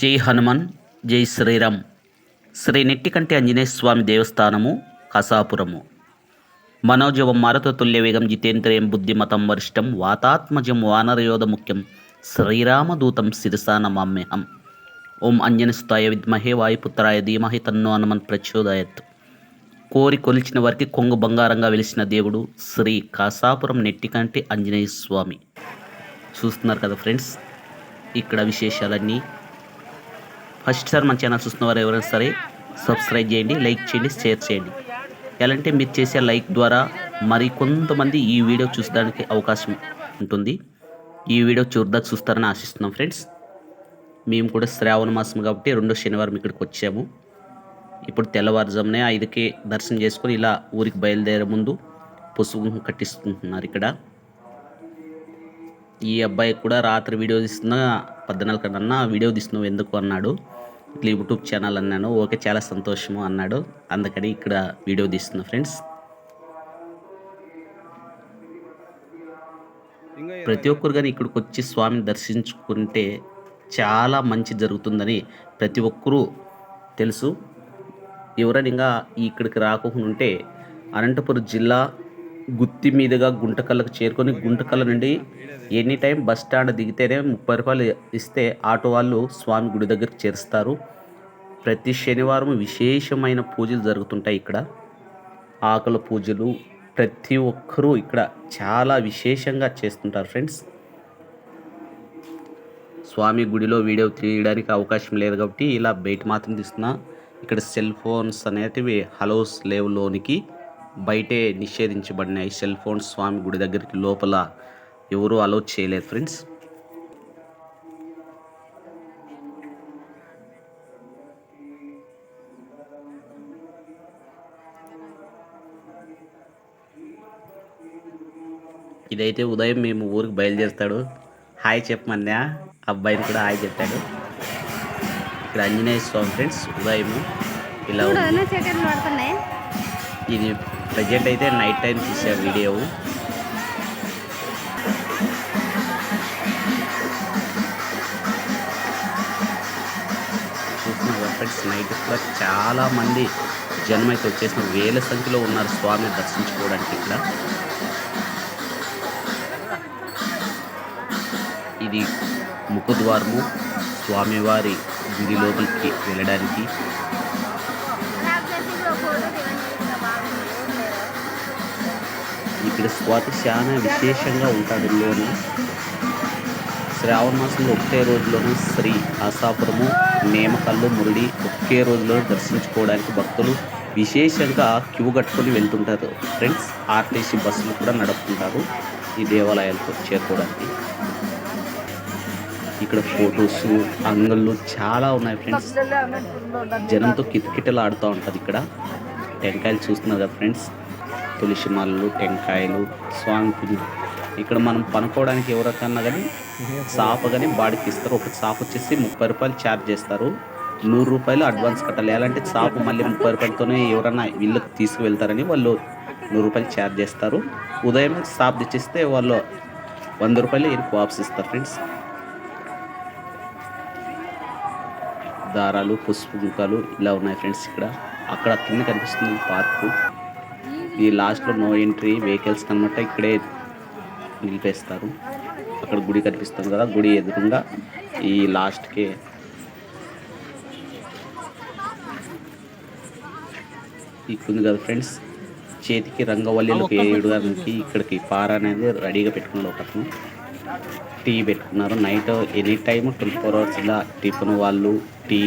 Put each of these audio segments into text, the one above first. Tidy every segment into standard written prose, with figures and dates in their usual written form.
జై హనుమాన్, జై శ్రీరామ్. శ్రీ నెట్టికంటి ఆంజనేయ స్వామి దేవస్థానము, కసాపురము. మనోజవం మారుతతుల్య వేగం జితేంద్రియం బుద్ధిమతం వరిష్టం వాతాత్మజం వానరయోధ ముఖ్యం శ్రీరామదూతం శిరసా నమామ్యహం. ఓం అంజనసుతాయ విద్మహే వాయుపుత్రాయ ధీమహి తన్నో హనుమన్ ప్రచోదయత్. కోరి కొలిచిన వారికి కొంగు బంగారంగా వెలిసిన దేవుడు శ్రీ కాసాపురం నెట్టికంటి ఆంజనేయ స్వామి. చూస్తున్నారు కదా ఫ్రెండ్స్, ఇక్కడ విశేషాలన్నీ. ఫస్ట్ సార్ మన ఛానల్ చూస్తున్న వారు ఎవరైనా సరే సబ్స్క్రైబ్ చేయండి, లైక్ చేయండి, షేర్ చేయండి. ఎలాంటి మీరు చేసే లైక్ ద్వారా మరి కొంతమంది ఈ వీడియో చూసడానికి అవకాశం ఉంటుంది. ఈ వీడియో చూస్తారని ఆశిస్తున్నాం ఫ్రెండ్స్. మేము కూడా శ్రావణ మాసం కాబట్టి 2వ శనివారం ఇక్కడికి వచ్చాము. ఇప్పుడు తెల్లవారుజామునే 5కి దర్శనం చేసుకొని ఇలా ఊరికి బయలుదేరే ముందు పసుపు కట్టిస్తుంటున్నారు ఇక్కడ. ఈ అబ్బాయి కూడా రాత్రి వీడియో తీస్తున్నా 14 కన్నా వీడియో తీస్తున్నావు ఎందుకు అన్నాడు. ఇట్లా యూట్యూబ్ ఛానల్ అన్నాను. ఓకే, చాలా సంతోషము అన్నాడు. అందుకని ఇక్కడ వీడియో తీస్తున్నా ఫ్రెండ్స్. ప్రతి ఒక్కరు కానీ ఇక్కడికి వచ్చి స్వామిని దర్శించుకుంటే చాలా మంచి జరుగుతుందని ప్రతి ఒక్కరూ తెలుసు. ఎవరైనా ఇంకా ఇక్కడికి రాకుండా ఉంటే అనంతపురం జిల్లా గుత్తి మీదుగా గుంటకల్లకు చేరుకొని గుంటకల్ల నుండి ఎనీ టైం బస్ స్టాండ్ దిగితేనే 30 రూపాయలు ఇస్తే ఆటో వాళ్ళు స్వామి గుడి దగ్గరికి చేరుస్తారు. ప్రతి శనివారం విశేషమైన పూజలు జరుగుతుంటాయి ఇక్కడ. ఆకుల పూజలు ప్రతి ఒక్కరూ ఇక్కడ చాలా విశేషంగా చేస్తుంటారు ఫ్రెండ్స్. స్వామి గుడిలో వీడియో తీయడానికి అవకాశం లేదు కాబట్టి ఇలా బయట మాత్రం తీస్తున్నా. ఇక్కడ సెల్ ఫోన్స్ అనేటివి హలోస్ లేవులోనికి బయటే నిషేధించబడినాయి. సెల్ ఫోన్స్ స్వామి గుడి దగ్గరికి లోపల ఎవరూ అలౌ చేయలేదు ఫ్రెండ్స్. ఇదైతే ఉదయం మేము ఊరికి బయలుదేరుతాడు. హాయ్ చెప్పమన్నా అబ్బాయిని కూడా హాయ్ చెప్పాడు. ఇక్కడ ఆంజనేయ స్వామి ఫ్రెండ్స్ ఉదయం ఇలా ఇది ప్రజెంట్ అయితే నైట్ టైం తీసే వీడియో. చూస్తున్నారు ఫ్రెండ్స్, నైట్ కూడా చాలామంది జనం అయితే వచ్చేసిన వేల సంఖ్యలో ఉన్నారు స్వామిని దర్శించుకోవడానికి ఇక్కడ. ఇది ముఖద్వారము స్వామివారి గుడి లోపలికి వెళ్ళడానికి. ఇక్కడ స్వాతి చాలా విశేషంగా ఉంటుంది. లోను శ్రావణ మాసంలో ఒకే రోజులోనూ శ్రీ కాసాపురము నేమకల్లు మురుడి ఒకే రోజులో దర్శించుకోవడానికి భక్తులు విశేషంగా క్యూ కట్టుకొని వెళ్తుంటారు ఫ్రెండ్స్. ఆర్టీసీ బస్సులు కూడా నడుపుతుంటారు ఈ దేవాలయాలకు చేరుకోవడానికి. ఇక్కడ ఫొటోస్ అంగళ్ళు చాలా ఉన్నాయి ఫ్రెండ్స్. జనంతో కిటకిటలు ఆడుతూ ఉంటుంది ఇక్కడ. టెంకాయలు చూస్తున్నారు కదా ఫ్రెండ్స్, తులసి మాలలు, టెంకాయలు, స్వామి పూజ. ఇక్కడ మనం పనుకోవడానికి ఎవరికన్నా కానీ సాప కానీ బాడీకి ఇస్తారు. ఒక సాప్ వచ్చేసి 30 రూపాయలు ఛార్జ్ చేస్తారు. 100 రూపాయలు అడ్వాన్స్ కట్టాలి. ఎలాంటి సాపు మళ్ళీ 30 రూపాయలతోనే ఎవరన్నా ఇళ్ళకి తీసుకువెళ్తారని వాళ్ళు 100 రూపాయలు ఛార్జ్ చేస్తారు. ఉదయం సాప్ తెచ్చిస్తే వాళ్ళు 100 రూపాయలు ఈయనకు వాపస్ ఇస్తారు ఫ్రెండ్స్. దారాలు, పుష్పముఖాలు ఇలా ఉన్నాయి ఫ్రెండ్స్ ఇక్కడ. అక్కడ కింద కనిపిస్తుంది పార్కు. ఈ లాస్ట్లో నో ఎంట్రీ వెహికల్స్ అనమాట. ఇక్కడే నిలిపేస్తారు. అక్కడ గుడి కనిపిస్తుంది కదా, గుడి ఎదురుగా ఈ లాస్ట్కి ఇక్కడ కదా ఫ్రెండ్స్. చేతికి రంగవల్లిలకు వేయడానికి ఇక్కడికి పార అనేది రెడీగా పెట్టుకున్నారు. ఒకటి టీ పెట్టుకున్నారు. నైట్ ఎనీ టైము 24 అవర్స్ ఇలా టిఫిన్ వాళ్ళు టీ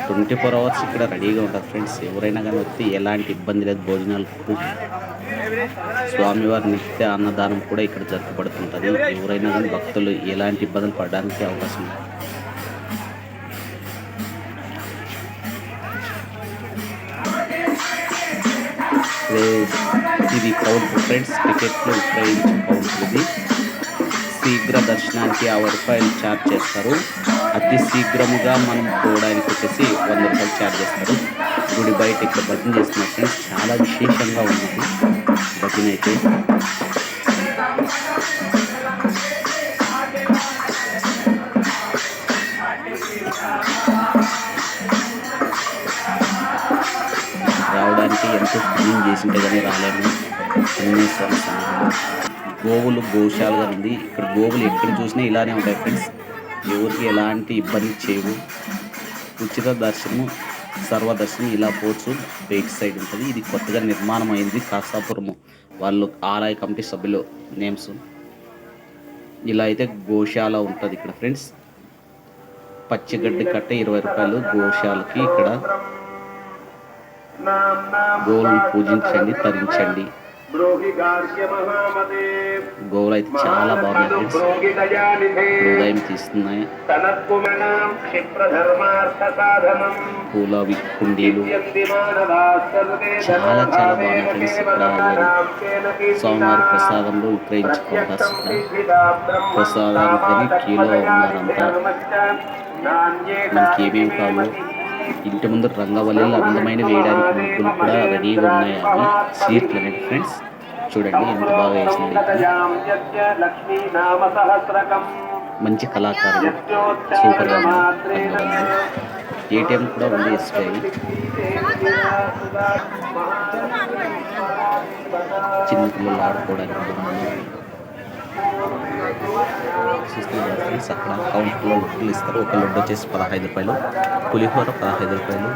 24 అవర్స్ ఇక్కడ రెడీగా ఉంటారు ఫ్రెండ్స్. ఎవరైనా కానీ వస్తే ఎలాంటి ఇబ్బంది లేదు. భోజనాలకు స్వామివారి నిత్య అన్నదానం కూడా ఇక్కడ జరపబడుతుంటుంది. ఎవరైనా కానీ భక్తులు ఎలాంటి ఇబ్బందులు పడడానికి అవకాశం లేదు. ఇది కౌంటర్ ఫ్రెండ్స్, టికెట్లు విక్రయించే కౌంటర్. ఇది శీఘ్ర దర్శనానికి 50 రూపాయలు ఛార్జ్ చేస్తారు. అతి శీఘ్రముగా మనం పోవడానికి వచ్చేసి 100 రూపాయలు ఛార్జ్ చేస్తారు. గుడి బయట ఇక్కడ భజన చేస్తున్నారు ఫ్రెండ్స్. చాలా విశేషంగా ఉన్నది భజన అయితే. వీడియోస్ ఫిల్మింగ్ చేసింటే కానీ రాలేము. ఆంజనేయ స్వామి సన్నిధిలో గోవులు గోశాలగా ఉంది. ఇక్కడ గోవులు ఎక్కడ చూసినా ఇలానే ఉంటాయి ఫ్రెండ్స్. ఎవరికి ఎలాంటి ఇబ్బంది చేయవు. ఉచిత దర్శనం సర్వదర్శనం ఇలా పోవచ్చు. బయట సైడ్ ఉంటుంది. ఇది కొత్తగా నిర్మాణం అయింది. కాసాపురము వాళ్ళు ఆలయ కమిటీ సభ్యులు నేమ్స్. ఇలా అయితే గోశాల ఉంటుంది ఇక్కడ ఫ్రెండ్స్. పచ్చిగడ్డి కట్ట 20 రూపాయలు గోశాలకి. ఇక్కడ గోవులను పూజించండి, తరించండి. గోవులు అయితే చాలా బాగున్నాయి ఫ్రెండ్స్. ఉదయం తీస్తున్నాయి. పూల కుండీలు చాలా చాలా బాగున్నాయి ఫ్రెండ్స్. ఇక్కడ స్వామివారి ప్రసాదంలో విక్రయించుకోవాలి. ప్రసాదానికి కీలో ఉన్నారంతా. మనకి ఏమేమి కావాలో ఇంటి ముందు రంగవల్లిలు అందమైన వేయడానికి ముగ్గులు కూడా రెడీగా ఉన్నాయి. అవి సీట్లు అనేది ఫ్రెండ్స్. చూడండి ఎంత బాగా వేసింది. మంచి కళాకారులు, సూపర్గా ఉంది. రంగవల్లి ఏటీఎం కూడా ఉంది. ఎస్బీఐ చిన్న పిల్లలు ఆడుకోవడానికి చూస్తున్నారు ఫ్రెండ్స్. అక్కడ కౌంటర్లో లొడ్డులు ఇస్తారు. ఒక లొడ్డు వచ్చేసి 15 రూపాయలు, పులిహోర 15 రూపాయలు,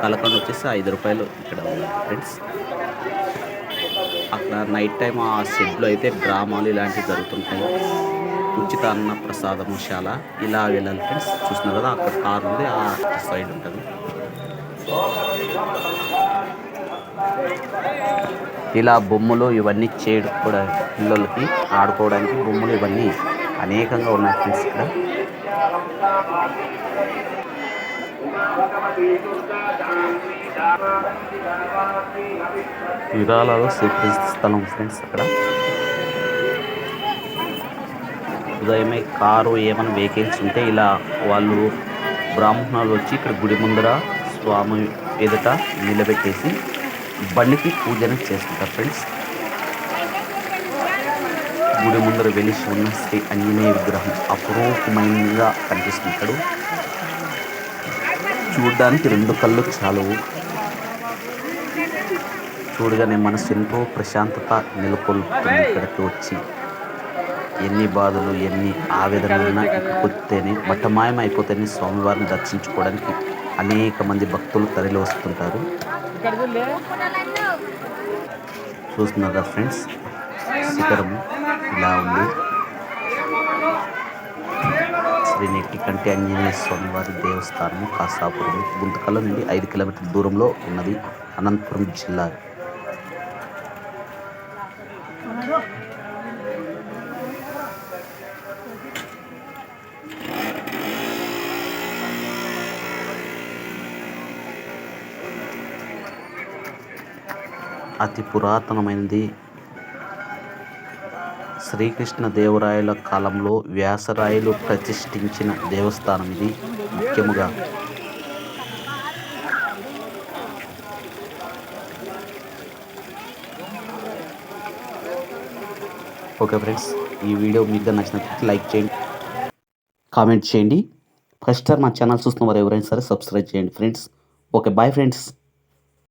కలకండ వచ్చేసి 5 రూపాయలు ఇక్కడ ఫ్రెండ్స్. అక్కడ నైట్ టైం ఆ షెడ్లో అయితే డ్రామాలు ఇలాంటివి జరుగుతుంటాయి. ఉచిత అన్న ప్రసాదముశాల ఇలా వెళ్ళాలి ఫ్రెండ్స్. చూస్తున్నారు కదా అక్కడ కార్ ఉంది, ఆ సైడ్ ఉంటుంది. ఇలా బొమ్మలు ఇవన్నీ చేయడం కూడా పిల్లలకి ఆడుకోవడానికి బొమ్మలు ఇవన్నీ అనేకంగా ఉన్నాయి ఫ్రెండ్స్. ఇక్కడ విరాళాలు స్వీకరించే స్థలం ఫ్రెండ్స్. అక్కడ ఉదయమే కారు ఏమైనా వెహికల్స్ ఉంటే ఇలా వాళ్ళు బ్రాహ్మణులు వచ్చి ఇక్కడ గుడి ముందర స్వామి ఎదుట నిలబెట్టేసి బండికి పూజన చేసుకుంటారు ఫ్రెండ్స్. గుడి ముందర వెలిసి ఉన్న శ్రీ ఆంజనేయ విగ్రహం అపురూపమైనగా కనిపిస్తుంటాడు. చూడడానికి 2 కళ్ళు చాలువు. చూడగానే మనసు ఎంతో ప్రశాంతత నెలకొల్పుతుంది. ఇక్కడికి వచ్చి ఎన్ని బాధలు ఎన్ని ఆవేదనలు ఉన్నా ఇకపోతేనే బట్టమాయం అయిపోతేనే స్వామివారిని దర్శించుకోవడానికి అనేక మంది భక్తులు తరలి వస్తుంటారు. చూస్తున్నారు కదా ఫ్రెండ్స్, శిఖరం ఇలా ఉంది. శ్రీ నెట్టికంటి ఆంజనేయ స్వామి వారి దేవస్థానము కాసాపురం గుంతకల్ నుండి 5 కిలోమీటర్ల దూరంలో ఉన్నది. అనంతపురం జిల్లా. అతి పురాతనమైనది. శ్రీకృష్ణ దేవరాయల కాలంలో వ్యాసరాయలు ప్రతిష్ఠించిన దేవస్థానం ఇది. ముఖ్యముగా ఓకే ఫ్రెండ్స్, ఈ వీడియో మీకు నచ్చినట్లయితే లైక్ చేయండి, కామెంట్ చేయండి. ఫస్ట్ టైం మా ఛానల్ చూస్తున్న వారు ఎవరైనా సరే సబ్స్క్రైబ్ చేయండి ఫ్రెండ్స్. Okay, bye friends.